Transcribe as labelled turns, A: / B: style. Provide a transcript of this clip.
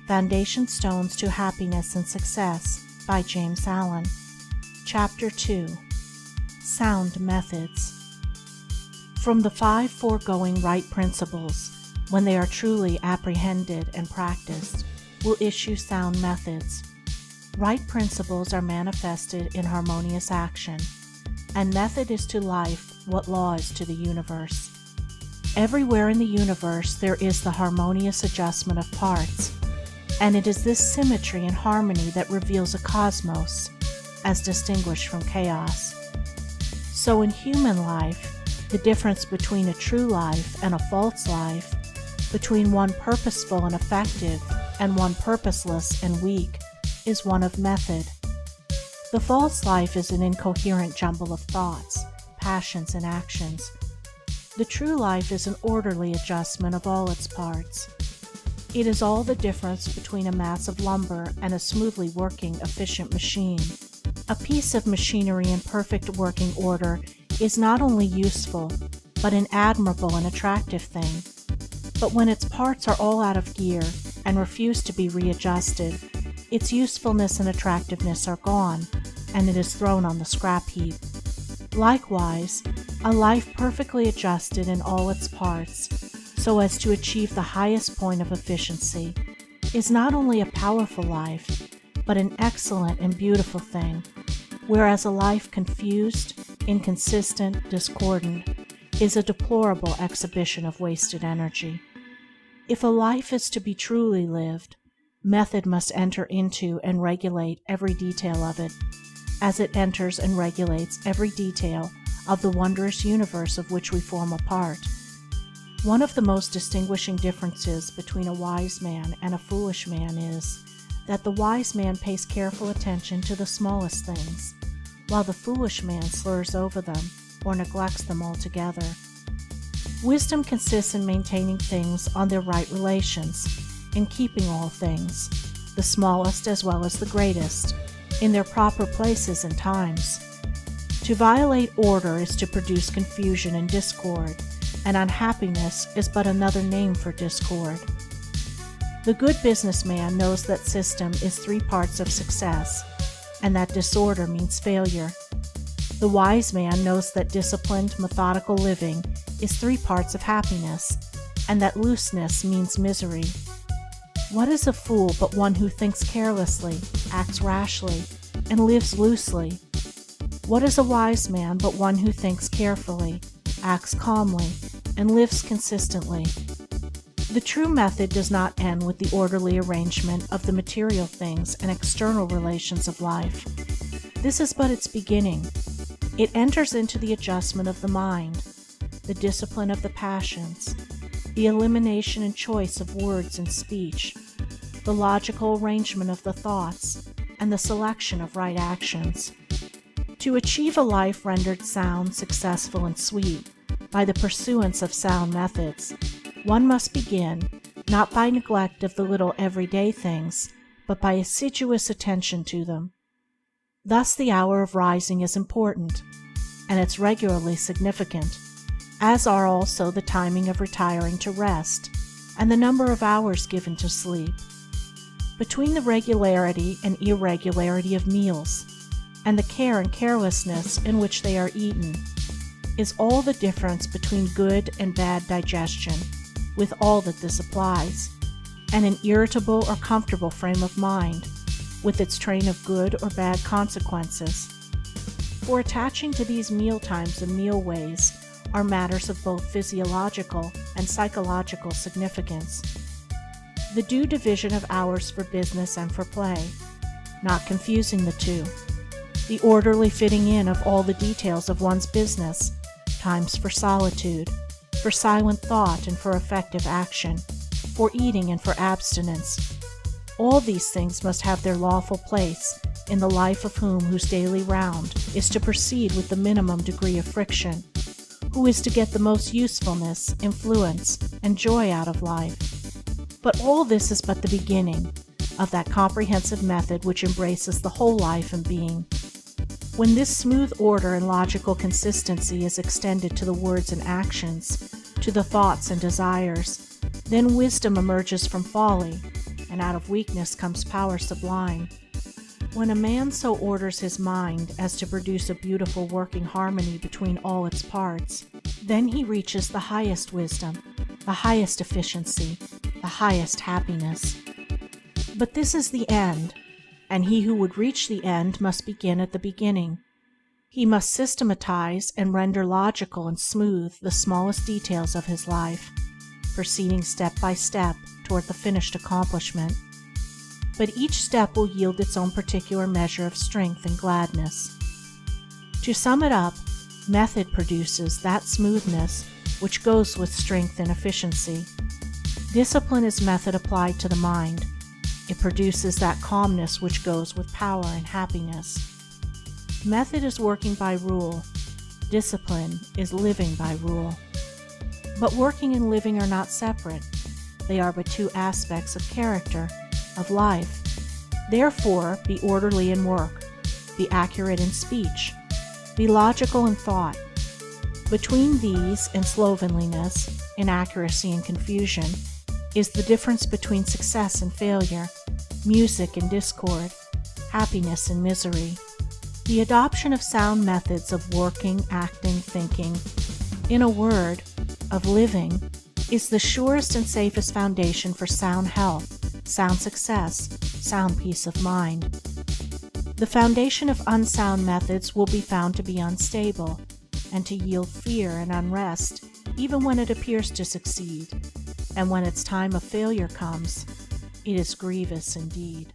A: Foundation Stones to Happiness and Success by James Allen. Chapter 2. Sound Methods. From the 5 foregoing right principles, when they are truly apprehended and practiced, will issue sound methods. Right principles are manifested in harmonious action, and method is to life what law is to the universe. Everywhere in the universe there is the harmonious adjustment of parts, and it is this symmetry and harmony that reveals a cosmos, as distinguished from chaos. So in human life, the difference between a true life and a false life, between one purposeful and effective and one purposeless and weak, is one of method. The false life is an incoherent jumble of thoughts, passions, and actions. The true life is an orderly adjustment of all its parts. It is all the difference between a mass of lumber and a smoothly working, efficient machine. A piece of machinery in perfect working order is not only useful, but an admirable and attractive thing. But when its parts are all out of gear and refuse to be readjusted, its usefulness and attractiveness are gone, and it is thrown on the scrap heap. Likewise, a life perfectly adjusted in all its parts, so as to achieve the highest point of efficiency, is not only a powerful life, but an excellent and beautiful thing, whereas a life confused, inconsistent, discordant, is a deplorable exhibition of wasted energy. If a life is to be truly lived, method must enter into and regulate every detail of it, as it enters and regulates every detail of the wondrous universe of which we form a part. One of the most distinguishing differences between a wise man and a foolish man is that the wise man pays careful attention to the smallest things, while the foolish man slurs over them or neglects them altogether. Wisdom consists in maintaining things on their right relations, in keeping all things, the smallest as well as the greatest, in their proper places and times. To violate order is to produce confusion and discord, and unhappiness is but another name for discord. The good businessman knows that system is 3 parts of success, and that disorder means failure. The wise man knows that disciplined, methodical living is 3 parts of happiness, and that looseness means misery. What is a fool but one who thinks carelessly, acts rashly, and lives loosely? What is a wise man but one who thinks carefully, acts calmly, and lives consistently? The true method does not end with the orderly arrangement of the material things and external relations of life. This is but its beginning. It enters into the adjustment of the mind, the discipline of the passions, the elimination and choice of words and speech, the logical arrangement of the thoughts, and the selection of right actions. To achieve a life rendered sound, successful, and sweet by the pursuance of sound methods, one must begin not by neglect of the little everyday things, but by assiduous attention to them. Thus the hour of rising is important, and it's regularly significant, as are also the timing of retiring to rest, and the number of hours given to sleep. Between the regularity and irregularity of meals, and the care and carelessness in which they are eaten, is all the difference between good and bad digestion, with all that this applies, and an irritable or comfortable frame of mind, with its train of good or bad consequences. For attaching to these meal times and meal ways are matters of both physiological and psychological significance. The due division of hours for business and for play, not confusing the two. The orderly fitting in of all the details of one's business, times for solitude, for silent thought and for effective action, for eating and for abstinence. All these things must have their lawful place in the life of whose daily round is to proceed with the minimum degree of friction, who is to get the most usefulness, influence, and joy out of life. But all this is but the beginning of that comprehensive method which embraces the whole life and being. When this smooth order and logical consistency is extended to the words and actions, to the thoughts and desires, then wisdom emerges from folly, and out of weakness comes power sublime. When a man so orders his mind as to produce a beautiful working harmony between all its parts, then he reaches the highest wisdom, the highest efficiency, the highest happiness. But this is the end, and he who would reach the end must begin at the beginning. He must systematize and render logical and smooth the smallest details of his life, proceeding step by step toward the finished accomplishment. But each step will yield its own particular measure of strength and gladness. To sum it up, method produces that smoothness which goes with strength and efficiency. Discipline is method applied to the mind. It produces that calmness which goes with power and happiness. Method is working by rule. Discipline is living by rule. But working and living are not separate. They are but two aspects of character, of life. Therefore, be orderly in work. Be accurate in speech. Be logical in thought. Between these and slovenliness, inaccuracy and confusion, is the difference between success and failure, music and discord, happiness and misery. The adoption of sound methods of working, acting, thinking, in a word, of living, is the surest and safest foundation for sound health, sound success, sound peace of mind. The foundation of unsound methods will be found to be unstable, and to yield fear and unrest even when it appears to succeed, and when its time of failure comes, it is grievous indeed.